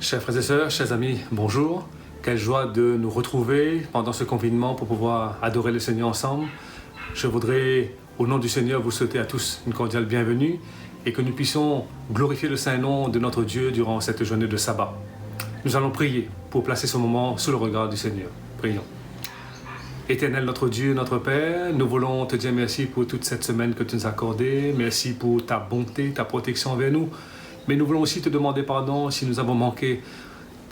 Chers frères et sœurs, chers amis, bonjour. Quelle joie de nous retrouver pendant ce confinement pour pouvoir adorer le Seigneur ensemble. Je voudrais, au nom du Seigneur, vous souhaiter à tous une cordiale bienvenue et que nous puissions glorifier le saint nom de notre Dieu durant cette journée de sabbat. Nous allons prier pour placer ce moment sous le regard du Seigneur. Prions. Éternel notre Dieu, notre Père, nous voulons te dire merci pour toute cette semaine que tu nous as accordée. Merci pour ta bonté, ta protection envers nous. Mais nous voulons aussi te demander pardon si nous avons manqué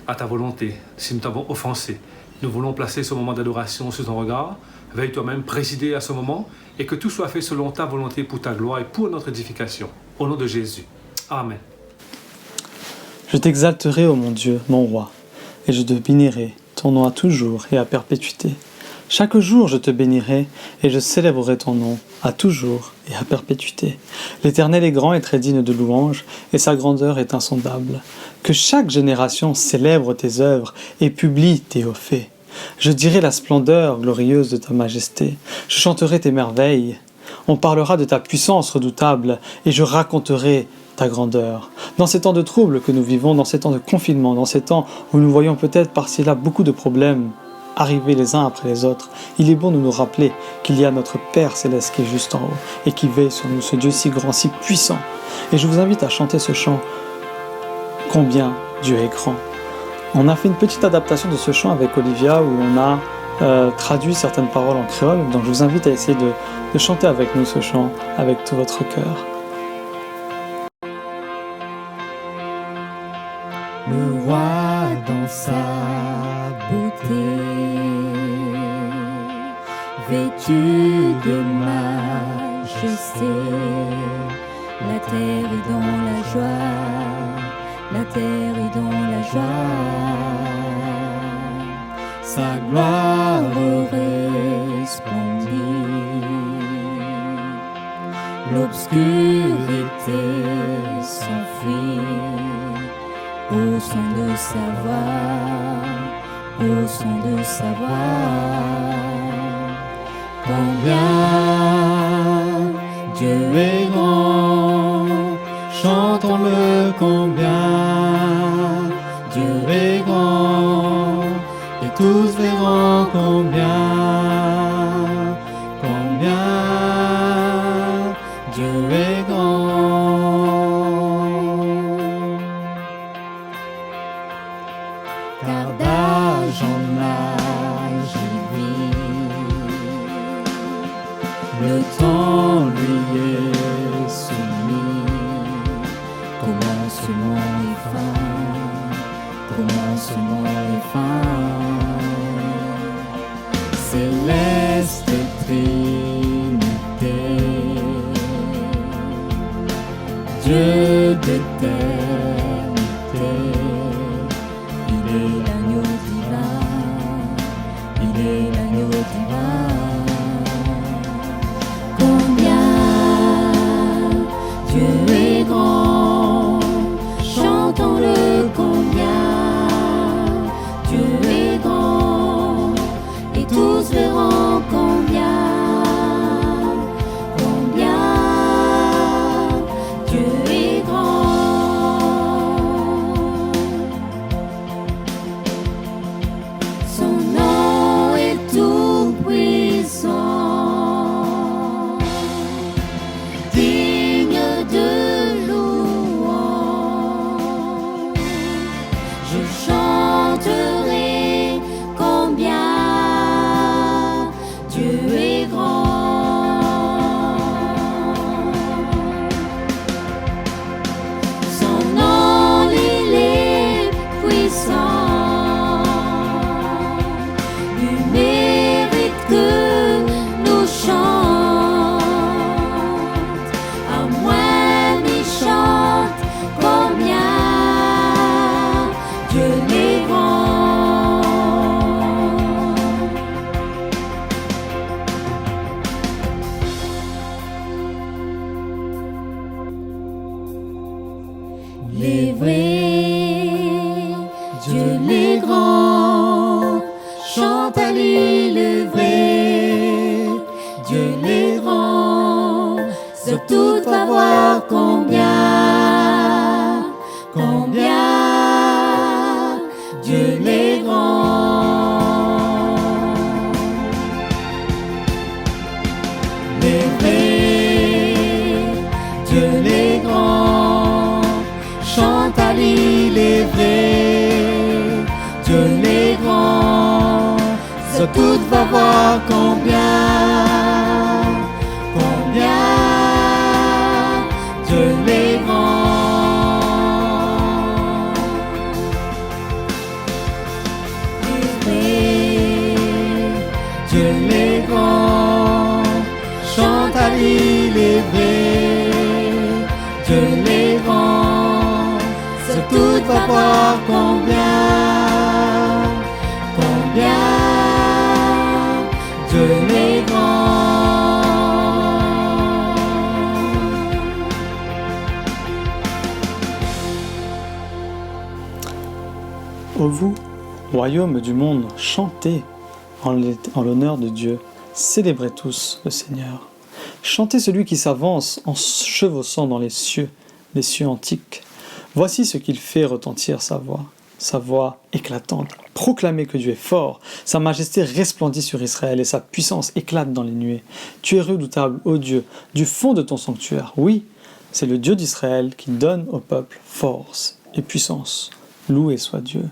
à ta volonté, si nous t'avons offensé. Nous voulons placer ce moment d'adoration sous ton regard. Veuille toi-même présider à ce moment et que tout soit fait selon ta volonté pour ta gloire et pour notre édification. Au nom de Jésus. Amen. Je t'exalterai, ô mon Dieu, mon roi, et je te bénirai, ton nom à toujours et à perpétuité. Chaque jour je te bénirai, et je célébrerai ton nom, à toujours et à perpétuité. L'Éternel est grand et très digne de louange, et sa grandeur est insondable. Que chaque génération célèbre tes œuvres et publie tes hauts faits. Je dirai la splendeur glorieuse de ta majesté, je chanterai tes merveilles. On parlera de ta puissance redoutable, et je raconterai ta grandeur. Dans ces temps de troubles que nous vivons, dans ces temps de confinement, dans ces temps où nous voyons peut-être par-ci là beaucoup de problèmes arriver les uns après les autres, il est bon de nous rappeler qu'il y a notre Père Céleste qui est juste en haut et qui veille sur nous, ce Dieu si grand, si puissant. Et je vous invite à chanter ce chant « Combien Dieu est grand ». On a fait une petite adaptation de ce chant avec Olivia où on a traduit certaines paroles en créole, donc je vous invite à essayer de chanter avec nous ce chant avec tout votre cœur. Le roi dans sa beauté, vêtu de majesté, la terre est dans la joie, la terre est dans la joie, sa gloire resplendit, l'obscurité s'enfuit. Au son de sa voix, au son de sa voix, combien Dieu est grand, chantons-le combien Dieu est grand, et tous verront combien Dieu est grand. Car d'âge en âge il vit, le temps lui est soumis, commencement et fin, commencement et fin, céleste Trinité, Dieu d'éternité. Il est l'agneau divin, il est l'agneau divin. Combien Dieu est grand, chantons-le combien Dieu est grand, et tous verront combien Dieu est grand. Les vrais, Dieu les grands, chante à lui le vrai, Dieu les grands, sur toute va voir combien est vrai, Dieu est grand, chante à l'île est vrai, Dieu est grand, ça tout va voir combien Dieu est grand. Dieu est grand, chante à l'île est vrai, Dieu est grand, c'est tout va voir combien Dieu est grand. Ô vous, royaume du monde, chantez en l'honneur de Dieu, célébrez tous le Seigneur. Chantez celui qui s'avance en chevauchant dans les cieux antiques. Voici ce qu'il fait retentir sa voix éclatante. Proclamez que Dieu est fort, sa majesté resplendit sur Israël et sa puissance éclate dans les nuées. Tu es redoutable, ô Dieu, du fond de ton sanctuaire. Oui, c'est le Dieu d'Israël qui donne au peuple force et puissance. Loué soit Dieu.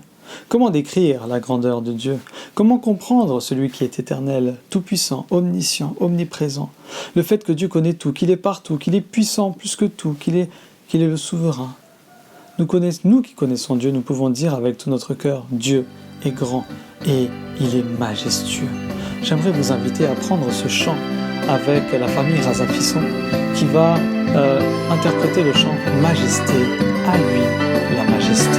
Comment décrire la grandeur de Dieu? Comment comprendre celui qui est éternel, tout-puissant, omniscient, omniprésent? Le fait que Dieu connaît tout, qu'il est partout, qu'il est puissant plus que tout, qu'il est le souverain. Nous qui connaissons Dieu, nous pouvons dire avec tout notre cœur, Dieu est grand et il est majestueux. J'aimerais vous inviter à prendre ce chant avec la famille Razafisson qui va interpréter le chant Majesté, à lui la majesté.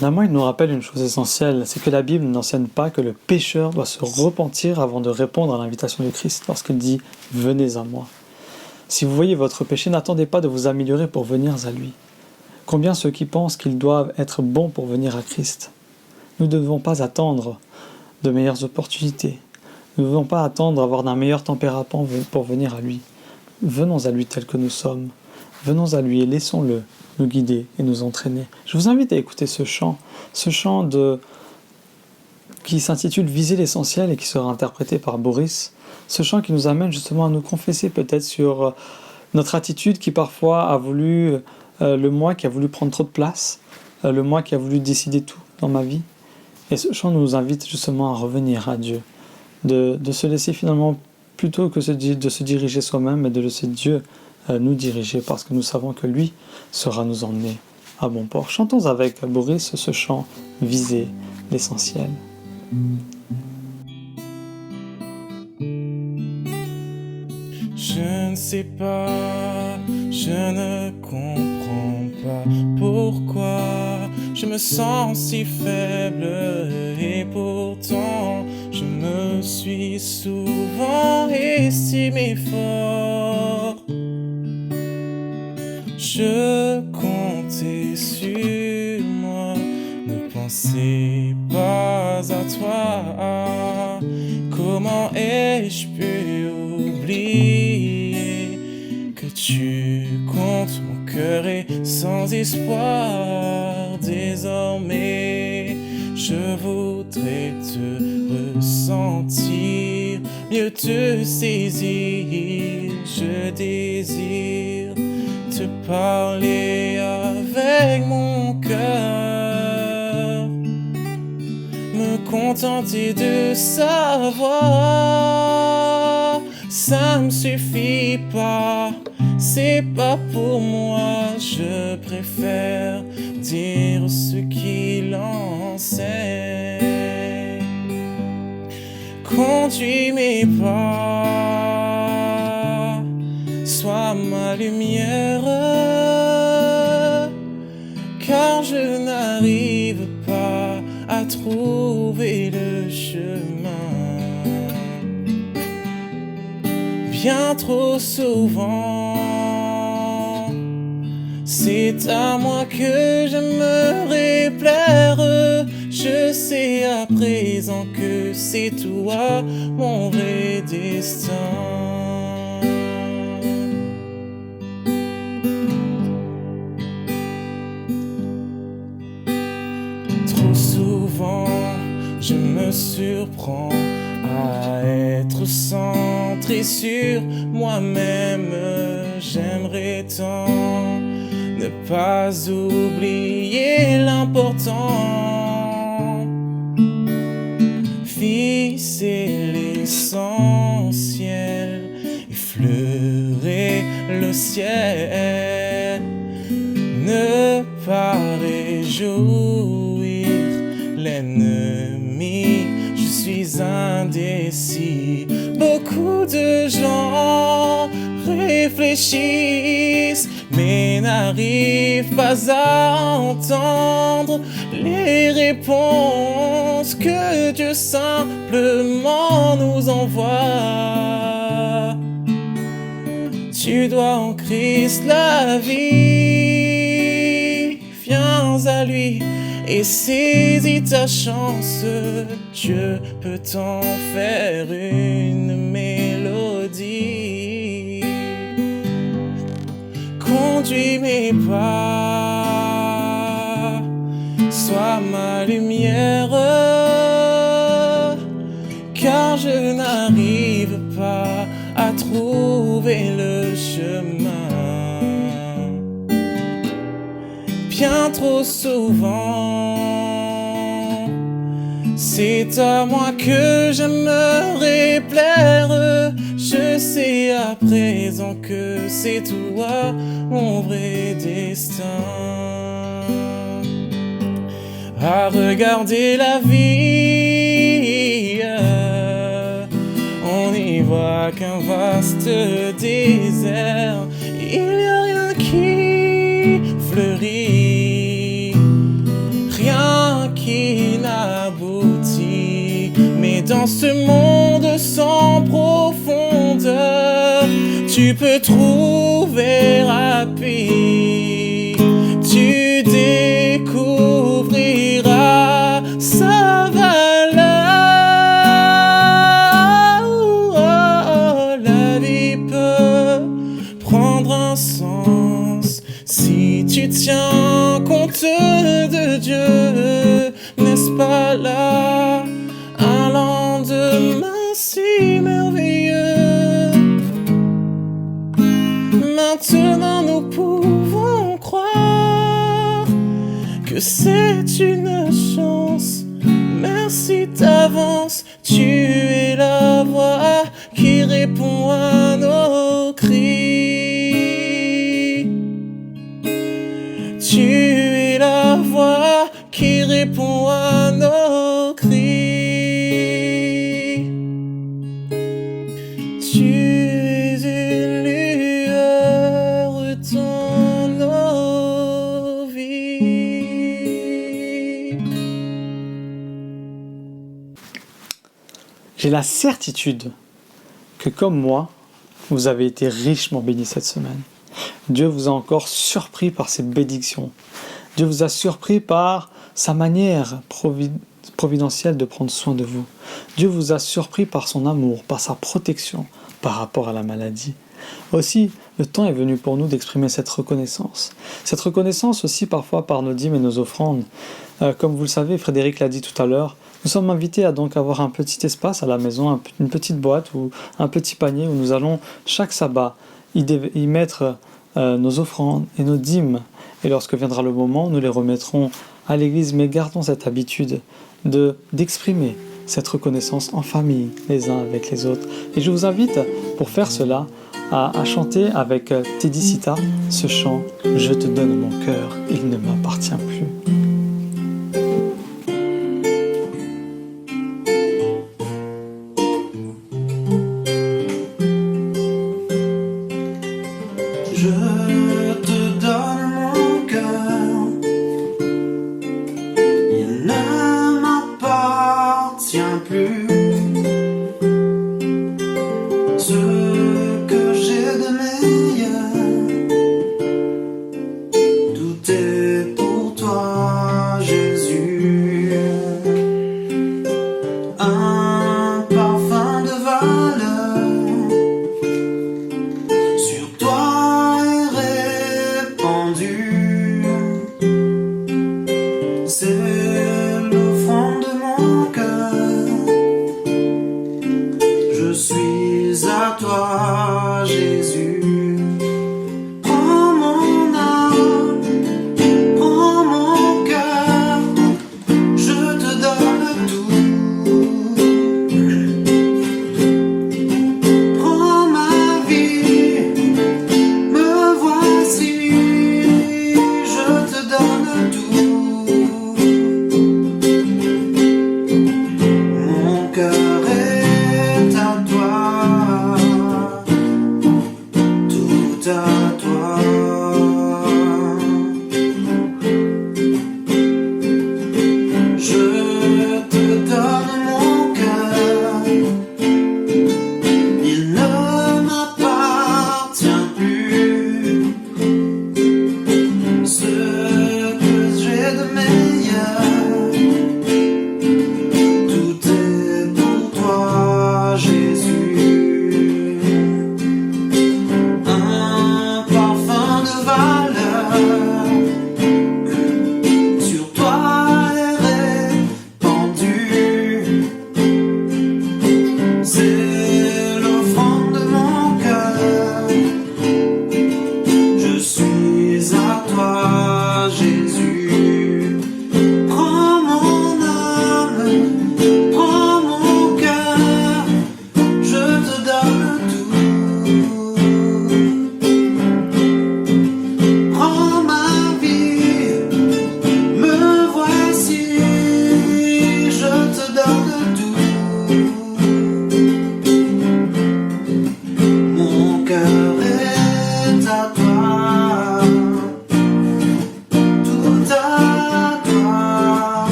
Finalement, il nous rappelle une chose essentielle, c'est que la Bible n'enseigne pas que le pécheur doit se repentir avant de répondre à l'invitation du Christ lorsqu'il dit « Venez à moi ». Si vous voyez votre péché, n'attendez pas de vous améliorer pour venir à lui. Combien ceux qui pensent qu'ils doivent être bons pour venir à Christ? Nous ne devons pas attendre de meilleures opportunités. Nous ne devons pas attendre d'avoir un meilleur tempérament pour venir à lui. Venons à lui tel que nous sommes. Venons à lui et laissons-le nous guider et nous entraîner. Je vous invite à écouter ce chant qui s'intitule « Viser l'essentiel » et qui sera interprété par Boris. Ce chant qui nous amène justement à nous confesser peut-être sur notre attitude qui parfois a voulu, le moi qui a voulu prendre trop de place, le moi qui a voulu décider tout dans ma vie. Et ce chant nous invite justement à revenir à Dieu, de se laisser finalement, plutôt que de se diriger soi-même, mais de laisser Dieu nous diriger, parce que nous savons que lui saura nous emmener à bon port. Chantons avec Boris ce chant « Viser l'essentiel ». Je ne sais pas, je ne comprends pas pourquoi je me sens si faible et pourtant je me suis souvent estimé fort. Je comptais sur moi, ne pensez pas à toi. Comment ai-je pu oublier que tu comptes mon cœur est sans espoir? Désormais, je voudrais te ressentir, mieux te saisir. Je désire te parler avec mon cœur, me contenter de savoir. Ça me suffit pas, c'est pas pour moi. Je préfère dire ce qu'il enseigne. Conduis mes pas, sois ma lumière, car je n'arrive pas à trouver le chemin. Bien trop souvent, c'est à moi que j'aimerais plaire. Je sais à présent que c'est toi mon vrai destin. Trop souvent, je me surprends à être centré sur moi-même. J'aimerais tant ne pas oublier l'important. Viser l'essentiel, effleurer le ciel, ne pas réjouir l'ennemi. Je suis indécis. Beaucoup de gens réfléchissent mais n'arrivent pas à entendre les réponses que Dieu simplement nous envoie. Tu dois en Christ la vie. Viens à lui et saisis ta chance. Dieu peut t'en faire une mélodie. Conduis mes pas, sois ma lumière, car je n'arrive pas à trouver le chemin. Bien trop souvent, c'est à moi que j'aimerais plaire. Je sais à présent que c'est toi mon vrai destin. À regarder la vie, on n'y voit qu'un vaste désert. Il n'y a rien qui fleurit, rien qui n'aboutit. Mais dans ce monde sans profondeur, tu peux trouver rapide. Tu découvriras ça. c'est une chance. Merci d'avance, tu es la voix qui répond à nos cris. Tu es la voix qui répond à nos cris. Tu es une lueur dans nos vies. J'ai la certitude que comme moi, vous avez été richement bénis cette semaine. Dieu vous a encore surpris par ses bénédictions. Dieu vous a surpris par sa manière providentielle de prendre soin de vous. Dieu vous a surpris par son amour, par sa protection par rapport à la maladie. Aussi, le temps est venu pour nous d'exprimer cette reconnaissance. Cette reconnaissance aussi parfois par nos dîmes et nos offrandes. Comme vous le savez, Frédéric l'a dit tout à l'heure, nous sommes invités à donc avoir un petit espace à la maison, une petite boîte ou un petit panier où nous allons chaque sabbat y mettre nos offrandes et nos dîmes. Et lorsque viendra le moment, nous les remettrons à l'église, mais gardons cette habitude d'exprimer cette reconnaissance en famille, les uns avec les autres. Et je vous invite, pour faire cela, à chanter avec Teddy Sita ce chant « Je te donne mon cœur, il ne m'appartient plus ». Je te donne mon cœur, il ne m'appartient plus. Ce que j'ai de meilleur, tout est pour toi, Jésus. Un parfum de valeur sur toi répandu, c'est l'offrande de mon cœur,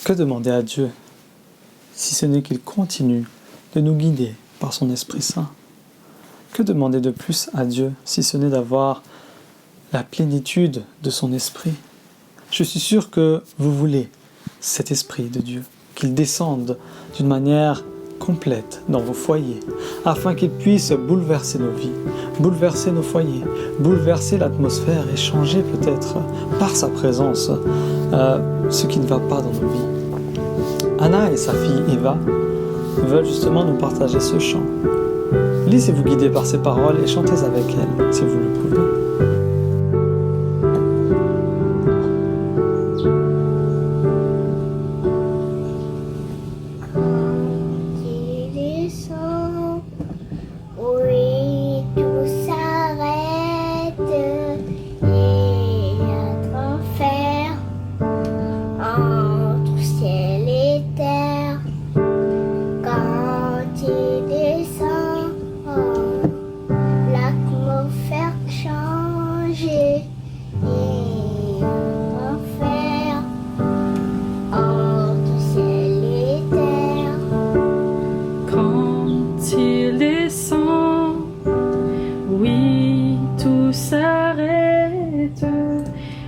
Que demander à Dieu si ce n'est qu'il continue de nous guider par son Esprit Saint? Que demander de plus à Dieu si ce n'est d'avoir la plénitude de son Esprit? Je suis sûr que vous voulez cet Esprit de Dieu, qu'il descende d'une manière complète dans vos foyers, afin qu'il puisse bouleverser nos vies, bouleverser nos foyers, bouleverser l'atmosphère et changer peut-être par sa présence ce qui ne va pas dans nos vies. Anna et sa fille Eva veulent justement nous partager ce chant. Laissez-vous guider par ces paroles et chantez avec elles si vous le pouvez.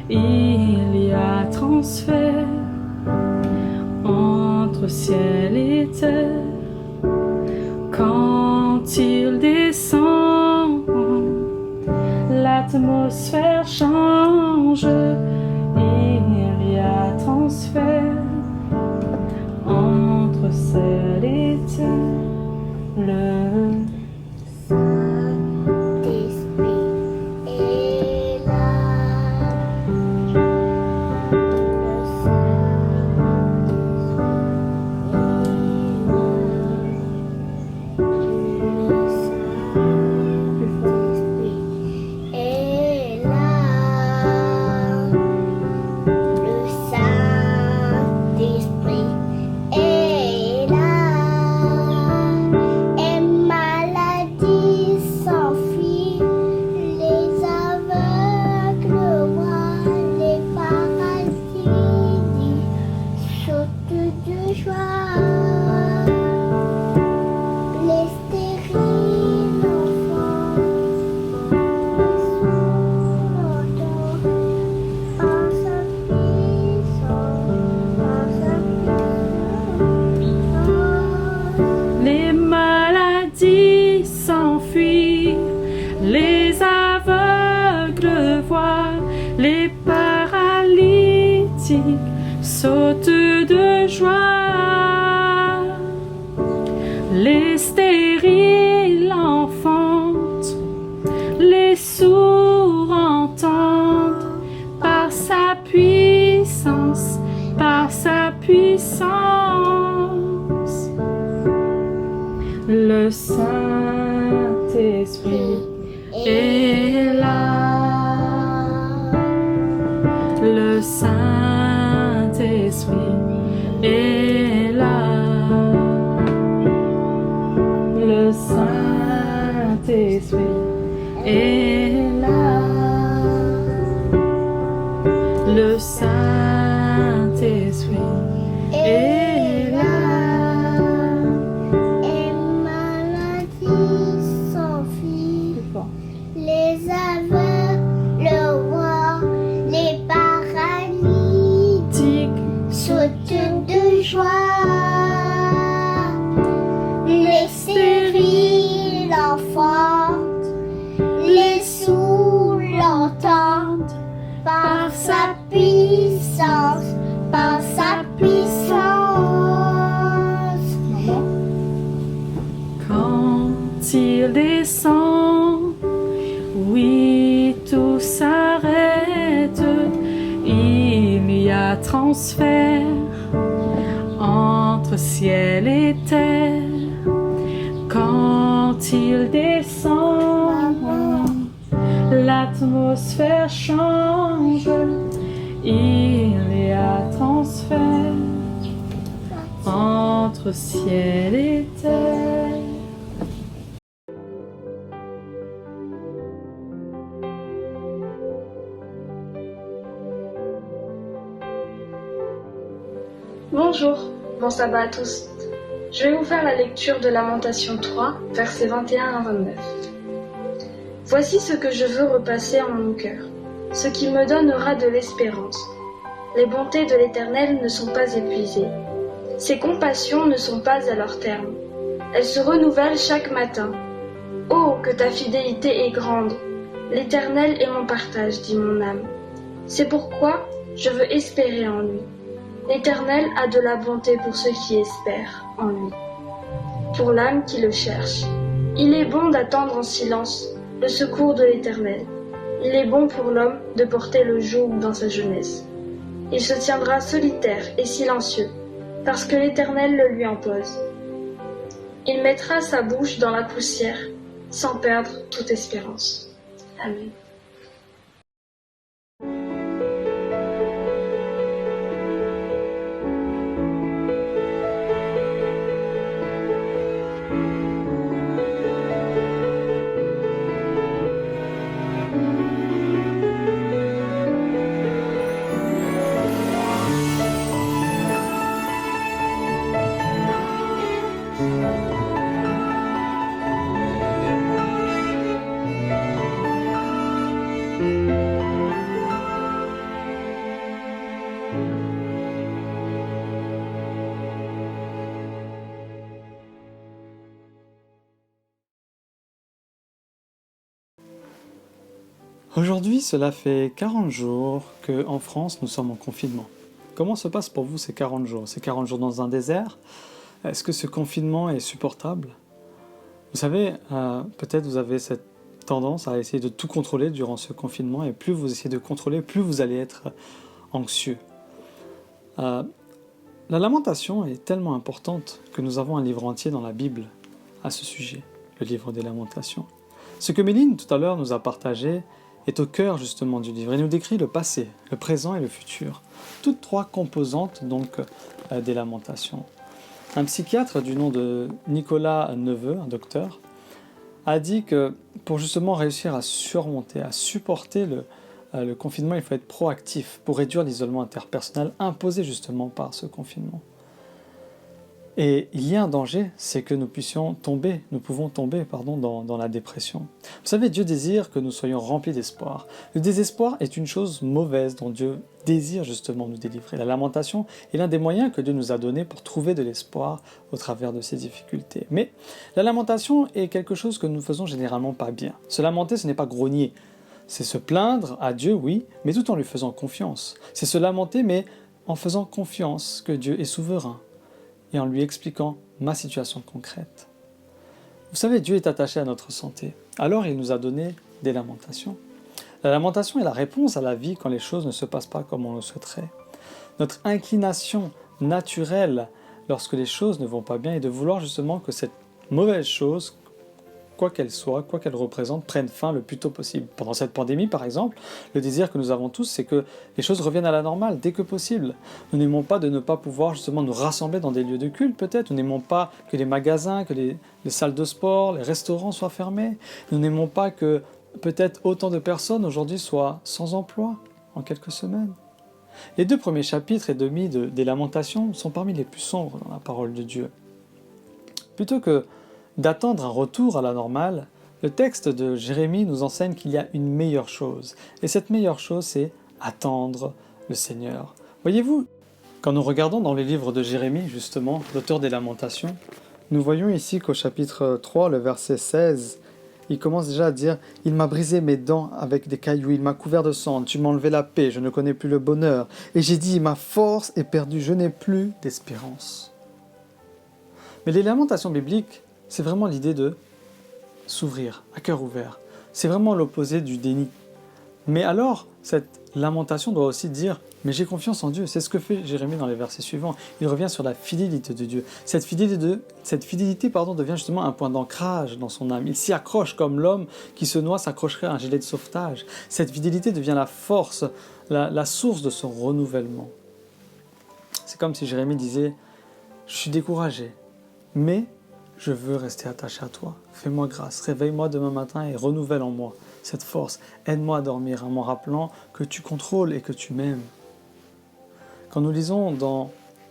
Il y a transfert entre ciel et terre. Quand il descend, l'atmosphère change. Il y a transfert entre ciel et terre. Le saute de joie, les stériles enfantent, les sourds entendent par sa puissance, par sa puissance. Le Saint-Esprit est là, le Saint-Esprit est là, le Saint-Esprit est là, le Saint-Esprit est là. Et maladie s'enfuit, les aveugles voient, les paralytiques sautent de joie, les stériles enfantent, les sourds l'entendent, par sa puissance, par sa puissance. Quand il descend, oui, tout s'arrête. Il y a transfert entre ciel et terre. Quand il descend, l'atmosphère change. Il y a transfert entre ciel et terre. Bonjour, bon sabbat à tous. Je vais vous faire la lecture de Lamentation 3, versets 21 à 29. Voici ce que je veux repasser en mon cœur, ce qui me donnera de l'espérance. Les bontés de l'Éternel ne sont pas épuisées. Ses compassions ne sont pas à leur terme. Elles se renouvellent chaque matin. Oh, que ta fidélité est grande! L'Éternel est mon partage, dit mon âme. C'est pourquoi je veux espérer en lui. L'Éternel a de la bonté pour ceux qui espèrent en lui, pour l'âme qui le cherche. Il est bon d'attendre en silence le secours de l'Éternel. Il est bon pour l'homme de porter le joug dans sa jeunesse. Il se tiendra solitaire et silencieux, parce que l'Éternel le lui impose. Il mettra sa bouche dans la poussière, sans perdre toute espérance. Amen. Aujourd'hui, cela fait 40 jours qu'en France, nous sommes en confinement. Comment se passent pour vous ces 40 jours? Ces 40 jours dans un désert? Est-ce que ce confinement est supportable? Vous savez, peut-être vous avez cette tendance à essayer de tout contrôler durant ce confinement, et plus vous essayez de contrôler, plus vous allez être anxieux. La lamentation est tellement importante que nous avons un livre entier dans la Bible à ce sujet, le livre des lamentations. Ce que Méline tout à l'heure nous a partagé est au cœur justement du livre. Il nous décrit le passé, le présent et le futur. Toutes trois composantes donc des lamentations. Un psychiatre du nom de Nicolas Neveu, un docteur, a dit que pour justement réussir à surmonter, à supporter le confinement, il faut être proactif pour réduire l'isolement interpersonnel imposé justement par ce confinement. Et il y a un danger, c'est que nous pouvons tomber dans la dépression. Vous savez, Dieu désire que nous soyons remplis d'espoir. Le désespoir est une chose mauvaise dont Dieu désire justement nous délivrer. La lamentation est l'un des moyens que Dieu nous a donnés pour trouver de l'espoir au travers de ces difficultés. Mais la lamentation est quelque chose que nous faisons généralement pas bien. Se lamenter, ce n'est pas grogner. C'est se plaindre à Dieu, oui, mais tout en lui faisant confiance. C'est se lamenter, mais en faisant confiance que Dieu est souverain, et en lui expliquant ma situation concrète. Vous savez, Dieu est attaché à notre santé, alors il nous a donné des lamentations. La lamentation est la réponse à la vie quand les choses ne se passent pas comme on le souhaiterait. Notre inclination naturelle lorsque les choses ne vont pas bien est de vouloir justement que cette mauvaise chose, quoi qu'elle soit, quoi qu'elle représente, prenne fin le plus tôt possible. Pendant cette pandémie, par exemple, le désir que nous avons tous, c'est que les choses reviennent à la normale dès que possible. Nous n'aimons pas de ne pas pouvoir justement nous rassembler dans des lieux de culte, peut-être. Nous n'aimons pas que les magasins, que les salles de sport, les restaurants soient fermés. Nous n'aimons pas que peut-être autant de personnes aujourd'hui soient sans emploi en quelques semaines. Les 2 premiers chapitres et demi des Lamentations sont parmi les plus sombres dans la parole de Dieu. Plutôt que d'attendre un retour à la normale, le texte de Jérémie nous enseigne qu'il y a une meilleure chose. Et cette meilleure chose, c'est attendre le Seigneur. Voyez-vous, quand nous regardons dans les livres de Jérémie, justement, l'auteur des Lamentations, nous voyons ici qu'au chapitre 3, le verset 16, il commence déjà à dire « Il m'a brisé mes dents avec des cailloux, il m'a couvert de cendres, tu m'as enlevé la paix, je ne connais plus le bonheur. Et j'ai dit, ma force est perdue, je n'ai plus d'espérance. » Mais les lamentations bibliques, c'est vraiment l'idée de s'ouvrir, à cœur ouvert. C'est vraiment l'opposé du déni. Mais alors, cette lamentation doit aussi dire « Mais j'ai confiance en Dieu ». C'est ce que fait Jérémie dans les versets suivants. Il revient sur la fidélité de Dieu. Cette fidélité devient justement un point d'ancrage dans son âme. Il s'y accroche comme l'homme qui se noie s'accrocherait à un gilet de sauvetage. Cette fidélité devient la force, la source de son renouvellement. C'est comme si Jérémie disait « Je suis découragé, mais je veux rester attaché à toi. Fais-moi grâce, réveille-moi demain matin et renouvelle en moi cette force. Aide-moi à dormir en m'en rappelant que tu contrôles et que tu m'aimes. » Quand nous lisons dans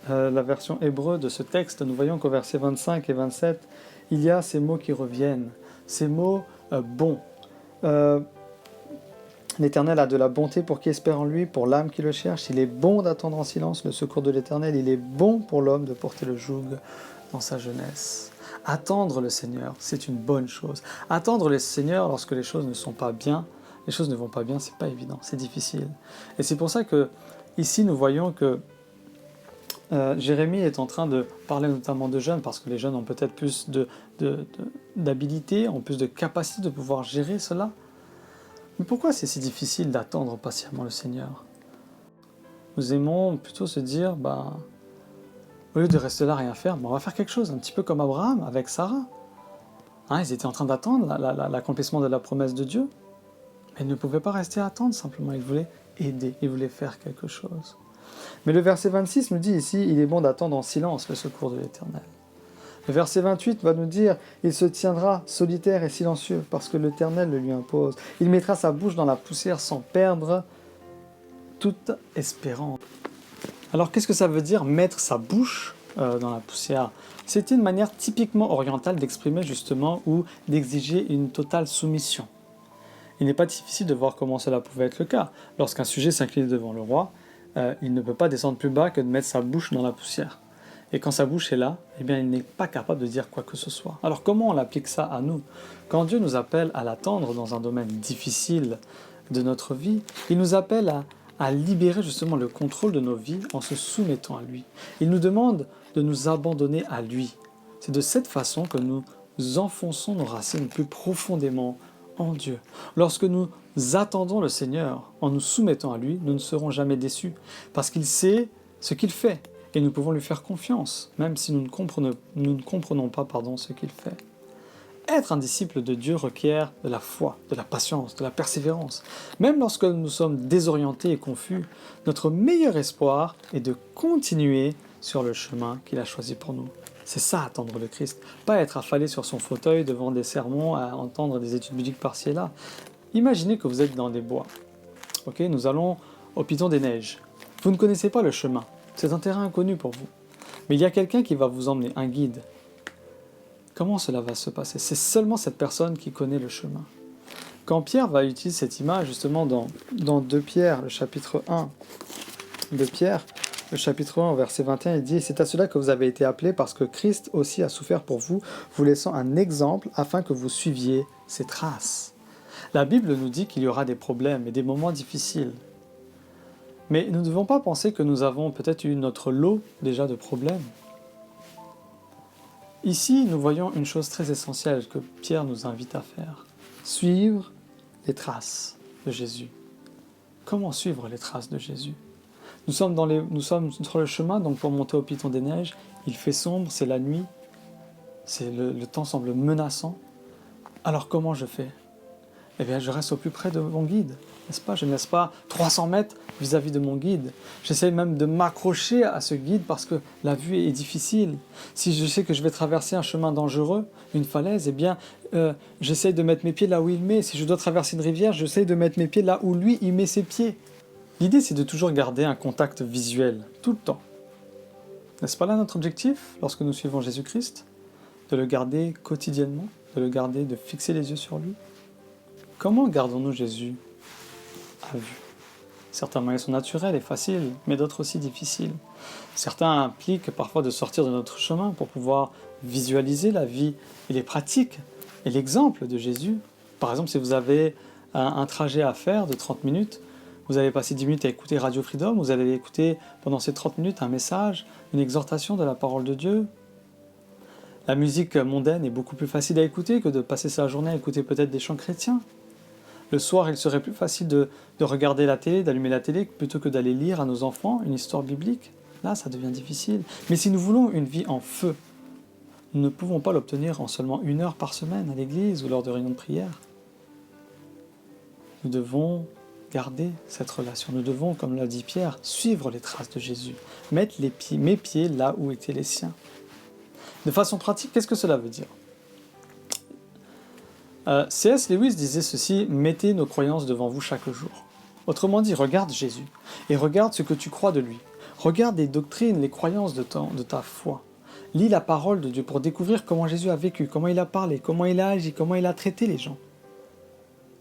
la version hébreu de ce texte, nous voyons qu'au verset 25 et 27, il y a ces mots qui reviennent, ces mots bons. L'Éternel a de la bonté pour qui espère en lui, pour l'âme qui le cherche. Il est bon d'attendre en silence le secours de l'Éternel. Il est bon pour l'homme de porter le joug dans sa jeunesse. Attendre le Seigneur, c'est une bonne chose. Attendre le Seigneur lorsque les choses ne sont pas bien, les choses ne vont pas bien, c'est pas évident, c'est difficile. Et c'est pour ça que ici nous voyons que Jérémie est en train de parler notamment de jeunes, parce que les jeunes ont peut-être plus d'habilité, ont plus de capacité de pouvoir gérer cela. Mais pourquoi c'est si difficile d'attendre patiemment le Seigneur? Nous aimons plutôt se dire, au lieu de rester là rien faire, on va faire quelque chose, un petit peu comme Abraham avec Sarah. Ils étaient en train d'attendre l'accomplissement de la promesse de Dieu, mais ils ne pouvaient pas rester à attendre, simplement ils voulaient aider, ils voulaient faire quelque chose. Mais le verset 26 nous dit ici, il est bon d'attendre en silence le secours de l'Éternel. Le verset 28 va nous dire, il se tiendra solitaire et silencieux, parce que l'Éternel le lui impose. Il mettra sa bouche dans la poussière sans perdre toute espérance. Alors qu'est-ce que ça veut dire mettre sa bouche dans la poussière? C'était une manière typiquement orientale d'exprimer justement ou d'exiger une totale soumission. Il n'est pas difficile de voir comment cela pouvait être le cas. Lorsqu'un sujet s'incline devant le roi, il ne peut pas descendre plus bas que de mettre sa bouche dans la poussière. Et quand sa bouche est là, il n'est pas capable de dire quoi que ce soit. Alors comment on applique ça à nous? Quand Dieu nous appelle à l'attendre dans un domaine difficile de notre vie, il nous appelle à libérer justement le contrôle de nos vies en se soumettant à lui. Il nous demande de nous abandonner à lui. C'est de cette façon que nous enfonçons nos racines plus profondément en Dieu. Lorsque nous attendons le Seigneur en nous soumettant à lui, nous ne serons jamais déçus, parce qu'il sait ce qu'il fait, et nous pouvons lui faire confiance, même si nous ne comprenons pas ce qu'il fait. Être un disciple de Dieu requiert de la foi, de la patience, de la persévérance. Même lorsque nous sommes désorientés et confus, notre meilleur espoir est de continuer sur le chemin qu'il a choisi pour nous. C'est ça, attendre le Christ. Pas être affalé sur son fauteuil devant des sermons, à entendre des études bibliques par-ci et là. Imaginez que vous êtes dans des bois. Nous allons au Piton des Neiges. Vous ne connaissez pas le chemin. C'est un terrain inconnu pour vous. Mais il y a quelqu'un qui va vous emmener, un guide. Comment cela va se passer? C'est seulement cette personne qui connaît le chemin. Quand Pierre va utiliser cette image, justement dans 2 Pierre, le chapitre 1, 2 Pierre, le chapitre 1, verset 21, il dit « C'est à cela que vous avez été appelés, parce que Christ aussi a souffert pour vous, vous laissant un exemple afin que vous suiviez ses traces. » La Bible nous dit qu'il y aura des problèmes et des moments difficiles. Mais nous ne devons pas penser que nous avons peut-être eu notre lot déjà de problèmes. Ici, nous voyons une chose très essentielle que Pierre nous invite à faire. Suivre les traces de Jésus. Comment suivre les traces de Jésus? Nous sommes sur le chemin, donc pour monter au Piton des Neiges, il fait sombre, c'est la nuit, le temps semble menaçant. Alors comment je fais? Je reste au plus près de mon guide, n'est-ce pas? Je ne laisse pas 300 mètres vis-à-vis de mon guide. J'essaie même de m'accrocher à ce guide parce que la vue est difficile. Si je sais que je vais traverser un chemin dangereux, une falaise, j'essaie de mettre mes pieds là où il met. Si je dois traverser une rivière, j'essaie de mettre mes pieds là où lui, il met ses pieds. L'idée, c'est de toujours garder un contact visuel, tout le temps. N'est-ce pas là notre objectif lorsque nous suivons Jésus-Christ? De le garder quotidiennement, de fixer les yeux sur lui. Comment gardons-nous Jésus à vue? Certains moyens sont naturels et faciles, mais d'autres aussi difficiles. Certains impliquent parfois de sortir de notre chemin pour pouvoir visualiser la vie et les pratiques et l'exemple de Jésus. Par exemple, si vous avez un trajet à faire de 30 minutes, vous allez passer 10 minutes à écouter Radio Freedom, vous allez écouter pendant ces 30 minutes un message, une exhortation de la parole de Dieu. La musique mondaine est beaucoup plus facile à écouter que de passer sa journée à écouter peut-être des chants chrétiens. Le soir, il serait plus facile de regarder la télé, d'allumer la télé, plutôt que d'aller lire à nos enfants une histoire biblique. Là, ça devient difficile. Mais si nous voulons une vie en feu, nous ne pouvons pas l'obtenir en seulement 1 heure par semaine à l'église ou lors de réunions de prière. Nous devons garder cette relation. Nous devons, comme l'a dit Pierre, suivre les traces de Jésus, mettre mes pieds là où étaient les siens. De façon pratique, qu'est-ce que cela veut dire? C.S. Lewis disait ceci: « Mettez nos croyances devant vous chaque jour. » Autrement dit, regarde Jésus et regarde ce que tu crois de lui. Regarde les doctrines, les croyances de ta foi. Lis la parole de Dieu pour découvrir comment Jésus a vécu, comment il a parlé, comment il a agi, comment il a traité les gens.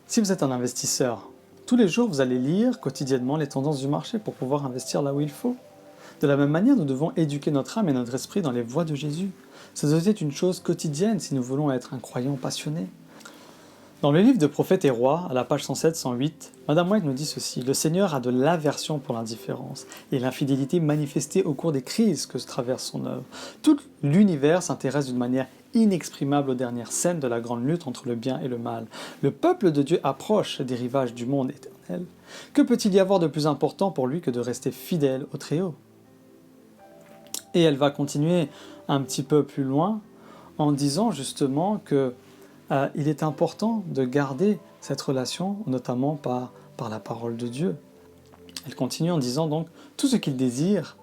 Si vous êtes un investisseur, tous les jours vous allez lire quotidiennement les tendances du marché pour pouvoir investir là où il faut. De la même manière, nous devons éduquer notre âme et notre esprit dans les voies de Jésus. Ça doit être une chose quotidienne si nous voulons être un croyant passionné. Dans le livre de Prophètes et Rois, à la page 107-108, Madame White nous dit ceci: « Le Seigneur a de l'aversion pour l'indifférence et l'infidélité manifestée au cours des crises que traverse son œuvre. Tout l'univers s'intéresse d'une manière inexprimable aux dernières scènes de la grande lutte entre le bien et le mal. Le peuple de Dieu approche des rivages du monde éternel. Que peut-il y avoir de plus important pour lui que de rester fidèle au Très-Haut ?» Et elle va continuer un petit peu plus loin en disant justement que il est important de garder cette relation, notamment par la parole de Dieu. Elle continue en disant donc, tout ce qu'il désire,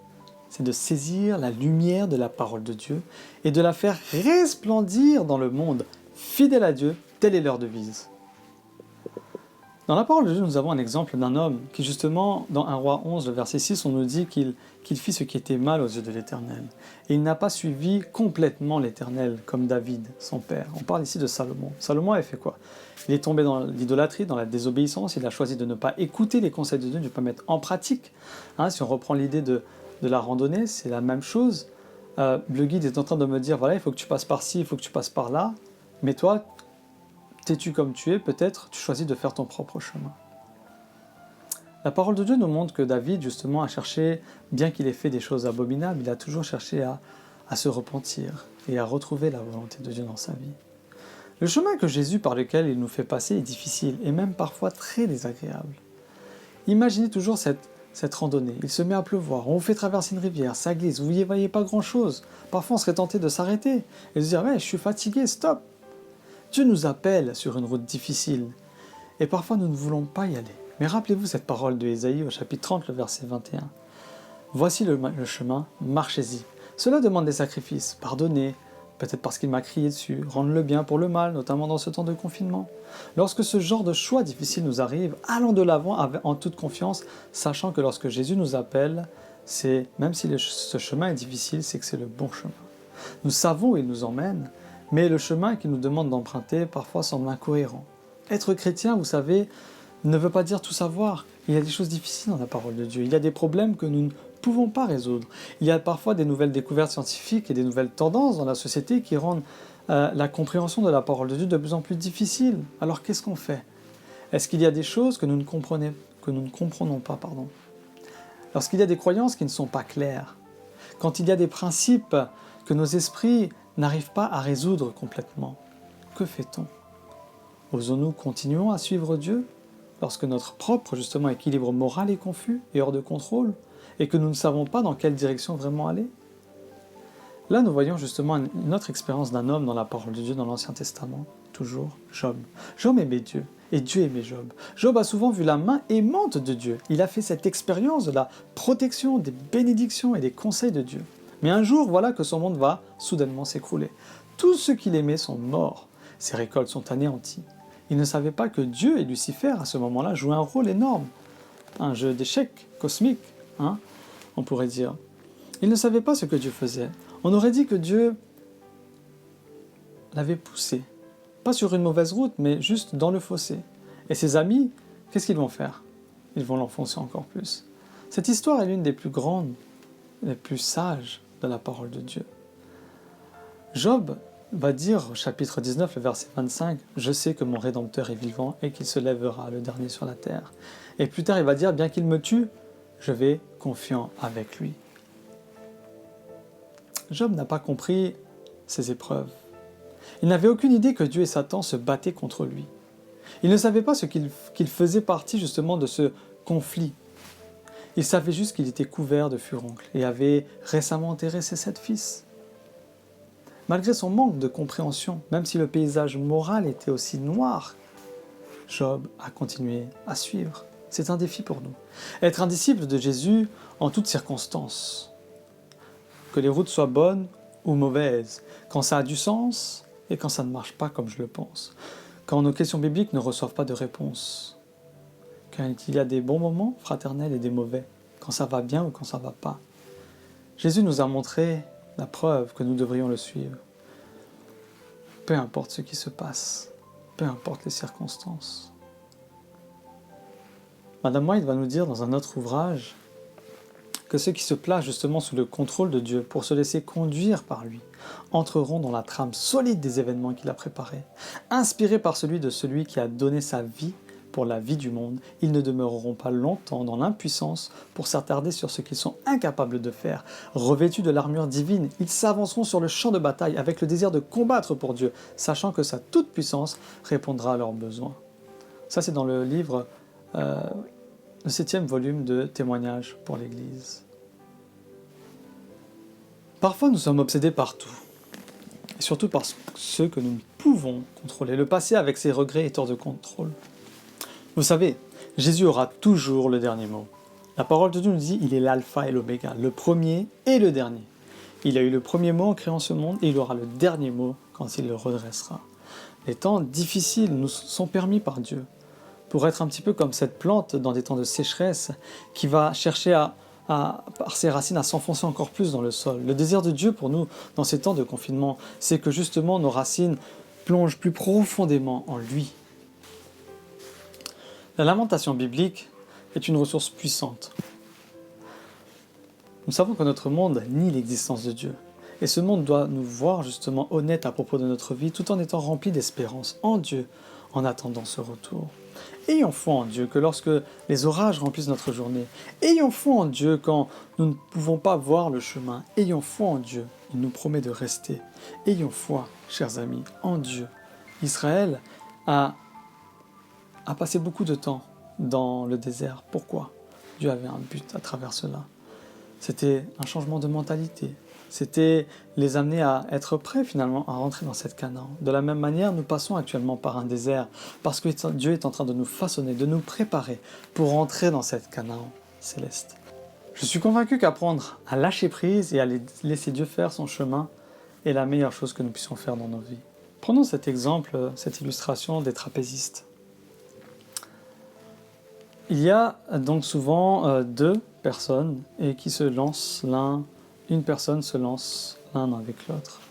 c'est de saisir la lumière de la parole de Dieu et de la faire resplendir dans le monde. Fidèle à Dieu, telle est leur devise. Dans la parole de Dieu, nous avons un exemple d'un homme qui justement, dans 1 Roi 11, le verset 6, on nous dit qu'il fit ce qui était mal aux yeux de l'Éternel. Et il n'a pas suivi complètement l'Éternel, comme David, son père. On parle ici de Salomon. Salomon avait fait quoi? Il est tombé dans l'idolâtrie, dans la désobéissance, il a choisi de ne pas écouter les conseils de Dieu, de ne pas mettre en pratique. Si on reprend l'idée de la randonnée, c'est la même chose. Le guide est en train de me dire, voilà, il faut que tu passes par ci, il faut que tu passes par là, mais toi, têtu comme tu es, peut-être tu choisis de faire ton propre chemin. La parole de Dieu nous montre que David, justement, a cherché, bien qu'il ait fait des choses abominables, il a toujours cherché à se repentir et à retrouver la volonté de Dieu dans sa vie. Le chemin que Jésus par lequel il nous fait passer est difficile et même parfois très désagréable. Imaginez toujours cette randonnée. Il se met à pleuvoir, on vous fait traverser une rivière, ça glisse, vous n'y voyez pas grand-chose. Parfois on serait tenté de s'arrêter et de se dire « Ouais, je suis fatigué, stop !» Dieu nous appelle sur une route difficile et parfois nous ne voulons pas y aller. Mais rappelez-vous cette parole de Ésaïe au chapitre 30, le verset 21. « Voici le chemin, marchez-y. Cela demande des sacrifices, pardonnez, peut-être parce qu'il m'a crié dessus, rendre le bien pour le mal, notamment dans ce temps de confinement. Lorsque ce genre de choix difficile nous arrive, allons de l'avant en toute confiance, sachant que lorsque Jésus nous appelle, c'est même si ce chemin est difficile, c'est que c'est le bon chemin. Nous savons où il nous emmène, mais le chemin qu'il nous demande d'emprunter parfois semble incohérent. Être chrétien, vous savez, ne veut pas dire tout savoir. Il y a des choses difficiles dans la parole de Dieu. Il y a des problèmes que nous ne pouvons pas résoudre. Il y a parfois des nouvelles découvertes scientifiques et des nouvelles tendances dans la société qui rendent la compréhension de la parole de Dieu de plus en plus difficile. Alors qu'est-ce qu'on fait? Est-ce qu'il y a des choses que nous ne comprenons pas, Lorsqu'il y a des croyances qui ne sont pas claires, quand il y a des principes que nos esprits n'arrivent pas à résoudre complètement, que fait-on? Osons-nous continuer à suivre Dieu lorsque notre propre justement équilibre moral est confus et hors de contrôle et que nous ne savons pas dans quelle direction vraiment aller? Là, nous voyons justement une autre expérience d'un homme dans la parole de Dieu dans l'Ancien Testament, toujours Job. Job aimait Dieu et Dieu aimait Job. Job a souvent vu la main aimante de Dieu. Il a fait cette expérience de la protection, des bénédictions et des conseils de Dieu. Mais un jour, voilà que son monde va soudainement s'écrouler. Tous ceux qu'il aimait sont morts. Ses récoltes sont anéanties. Il ne savait pas que Dieu et Lucifer, à ce moment-là, jouaient un rôle énorme. Un jeu d'échecs cosmique, on pourrait dire. Il ne savait pas ce que Dieu faisait. On aurait dit que Dieu l'avait poussé. Pas sur une mauvaise route, mais juste dans le fossé. Et ses amis, qu'est-ce qu'ils vont faire? Ils vont l'enfoncer encore plus. Cette histoire est l'une des plus grandes, les plus sages de la parole de Dieu. Job va dire au chapitre 19, le verset 25, « Je sais que mon Rédempteur est vivant et qu'il se lèvera le dernier sur la terre. » Et plus tard, il va dire, « Bien qu'il me tue, je vais confiant avec lui. » Job n'a pas compris ces épreuves. Il n'avait aucune idée que Dieu et Satan se battaient contre lui. Il ne savait pas qu'il faisait partie justement de ce conflit. Il savait juste qu'il était couvert de furoncles et avait récemment enterré ses 7 fils. Malgré son manque de compréhension, même si le paysage moral était aussi noir, Job a continué à suivre. C'est un défi pour nous. Être un disciple de Jésus en toutes circonstances. Que les routes soient bonnes ou mauvaises, quand ça a du sens et quand ça ne marche pas comme je le pense. Quand nos questions bibliques ne reçoivent pas de réponse. Quand il y a des bons moments fraternels et des mauvais. quand ça va bien ou quand ça va pas. Jésus nous a montré la preuve que nous devrions le suivre. Peu importe ce qui se passe, peu importe les circonstances. Madame White va nous dire dans un autre ouvrage que ceux qui se placent justement sous le contrôle de Dieu pour se laisser conduire par lui entreront dans la trame solide des événements qu'il a préparés. Inspirés par celui qui a donné sa vie pour la vie du monde, ils ne demeureront pas longtemps dans l'impuissance pour s'attarder sur ce qu'ils sont incapables de faire. Revêtus de l'armure divine, ils s'avanceront sur le champ de bataille avec le désir de combattre pour Dieu, sachant que sa toute-puissance répondra à leurs besoins. Ça, c'est dans le livre, le 7e volume de Témoignages pour l'Église. Parfois, nous sommes obsédés par tout, et surtout par ceux que nous pouvons contrôler. Le passé, avec ses regrets, est hors de contrôle. Vous savez, Jésus aura toujours le dernier mot. La parole de Dieu nous dit, il est l'alpha et l'oméga, le premier et le dernier. Il a eu le premier mot en créant ce monde et il aura le dernier mot quand il le redressera. Les temps difficiles nous sont permis par Dieu pour être un petit peu comme cette plante dans des temps de sécheresse qui va chercher par ses racines à s'enfoncer encore plus dans le sol. Le désir de Dieu pour nous dans ces temps de confinement, c'est que justement nos racines plongent plus profondément en lui. La lamentation biblique est une ressource puissante. Nous savons que notre monde nie l'existence de Dieu. Et ce monde doit nous voir justement honnêtes à propos de notre vie, tout en étant rempli d'espérance en Dieu, en attendant ce retour. Ayons foi en Dieu que lorsque les orages remplissent notre journée, ayons foi en Dieu quand nous ne pouvons pas voir le chemin, ayons foi en Dieu, il nous promet de rester. Ayons foi, chers amis, en Dieu. Israël a passé beaucoup de temps dans le désert. Pourquoi ? Dieu avait un but à travers cela. C'était un changement de mentalité. C'était les amener à être prêts finalement à rentrer dans cette Canaan. De la même manière, nous passons actuellement par un désert parce que Dieu est en train de nous façonner, de nous préparer pour rentrer dans cette Canaan céleste. Je suis convaincu qu'apprendre à lâcher prise et à laisser Dieu faire son chemin est la meilleure chose que nous puissions faire dans nos vies. Prenons cet exemple, cette illustration des trapézistes. Il y a donc souvent deux personnes et qui se lancent une personne se lance l'un avec l'autre.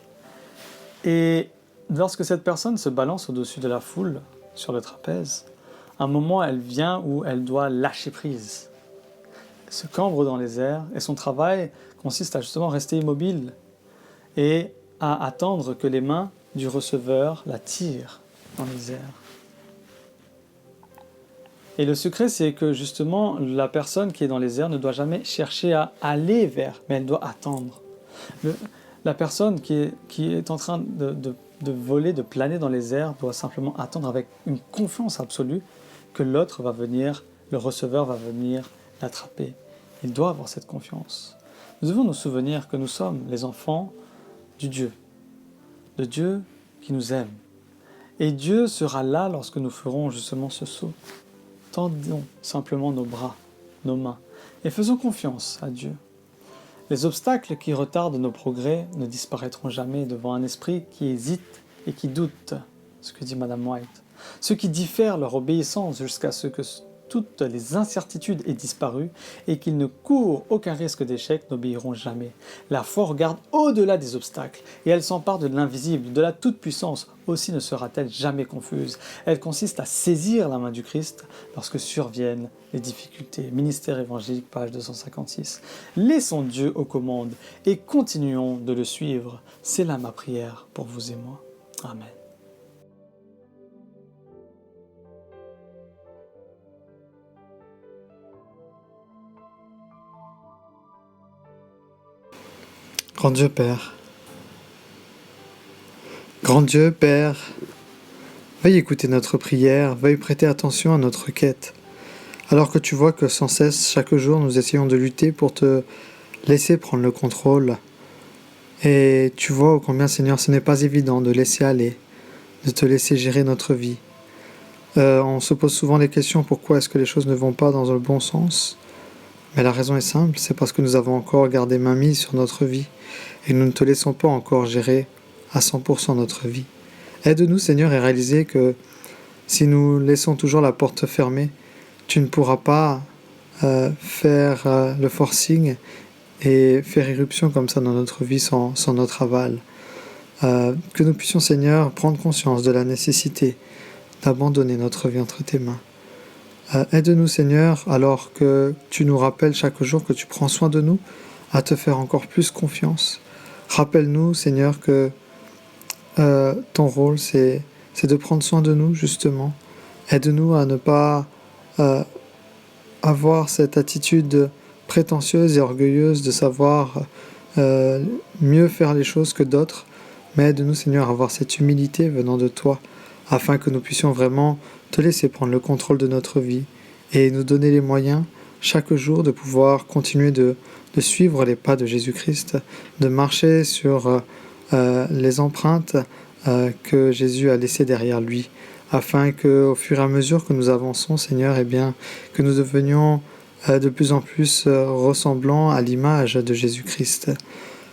Et lorsque cette personne se balance au-dessus de la foule sur le trapèze, un moment elle vient où elle doit lâcher prise. Elle se cambre dans les airs et son travail consiste à justement rester immobile et à attendre que les mains du receveur la tirent dans les airs. Et le secret, c'est que justement, la personne qui est dans les airs ne doit jamais chercher à aller vers, mais elle doit attendre. La personne qui est en train de voler, de planer dans les airs, doit simplement attendre avec une confiance absolue que l'autre va venir, le receveur va venir l'attraper. Il doit avoir cette confiance. Nous devons nous souvenir que nous sommes les enfants du Dieu, de Dieu qui nous aime. Et Dieu sera là lorsque nous ferons justement ce saut. Tendons simplement nos bras, nos mains, et faisons confiance à Dieu. Les obstacles qui retardent nos progrès ne disparaîtront jamais devant un esprit qui hésite et qui doute, ce que dit Madame White. Ceux qui diffèrent leur obéissance jusqu'à ce que toutes les incertitudes aient disparu et qu'ils ne courent aucun risque d'échec n'obéiront jamais. La foi regarde au-delà des obstacles et elle s'empare de l'invisible, de la toute-puissance. Aussi ne sera-t-elle jamais confuse. Elle consiste à saisir la main du Christ lorsque surviennent les difficultés. Ministère évangélique, page 256. Laissons Dieu aux commandes et continuons de le suivre. C'est là ma prière pour vous et moi. Amen. Grand Dieu Père, grand Dieu Père, veuille écouter notre prière, veuille prêter attention à notre requête, alors que tu vois que sans cesse, chaque jour, nous essayons de lutter pour te laisser prendre le contrôle. Et tu vois ô combien, Seigneur, ce n'est pas évident de laisser aller, de te laisser gérer notre vie. On se pose souvent les questions, pourquoi est-ce que les choses ne vont pas dans le bon sens ? Mais la raison est simple, c'est parce que nous avons encore gardé main mise sur notre vie et nous ne te laissons pas encore gérer à 100% notre vie. Aide-nous, Seigneur, à réaliser que si nous laissons toujours la porte fermée, tu ne pourras pas faire le forcing et faire irruption comme ça dans notre vie sans notre aval. Que nous puissions, Seigneur, prendre conscience de la nécessité d'abandonner notre vie entre tes mains. Aide-nous, Seigneur, alors que tu nous rappelles chaque jour que tu prends soin de nous, à te faire encore plus confiance. Rappelle-nous, Seigneur, que ton rôle, c'est de prendre soin de nous, justement. Aide-nous à ne pas avoir cette attitude prétentieuse et orgueilleuse de savoir mieux faire les choses que d'autres, mais aide-nous, Seigneur, à avoir cette humilité venant de toi, afin que nous puissions vraiment te laisser prendre le contrôle de notre vie et nous donner les moyens chaque jour de pouvoir continuer de suivre les pas de Jésus-Christ, de marcher sur les empreintes que Jésus a laissées derrière lui, afin qu'au fur et à mesure que nous avançons, Seigneur, eh bien, que nous devenions de plus en plus ressemblants à l'image de Jésus-Christ.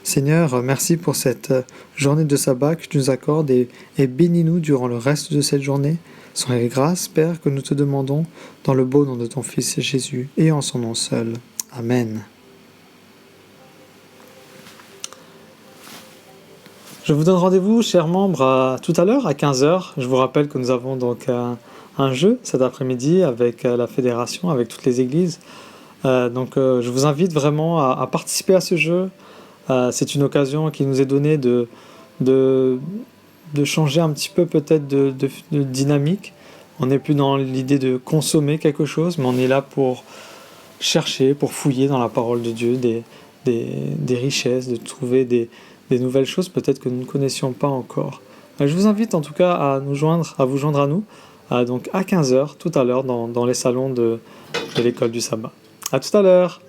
Seigneur, merci pour cette journée de sabbat que tu nous accordes et bénis-nous durant le reste de cette journée. Sont les grâces, Père, que nous te demandons dans le beau nom de ton Fils Jésus et en son nom seul. Amen. Je vous donne rendez-vous, chers membres, tout à l'heure à 15h. Je vous rappelle que nous avons donc un jeu cet après-midi avec la fédération, avec toutes les églises. Je vous invite vraiment à participer à ce jeu. C'est une occasion qui nous est donnée de changer un petit peu peut-être de dynamique. On n'est plus dans l'idée de consommer quelque chose, mais on est là pour chercher, pour fouiller dans la parole de Dieu des richesses, de trouver des nouvelles choses peut-être que nous ne connaissions pas encore. Je vous invite en tout cas à vous joindre à nous, donc à 15h tout à l'heure dans les salons de l'école du sabbat. À tout à l'heure.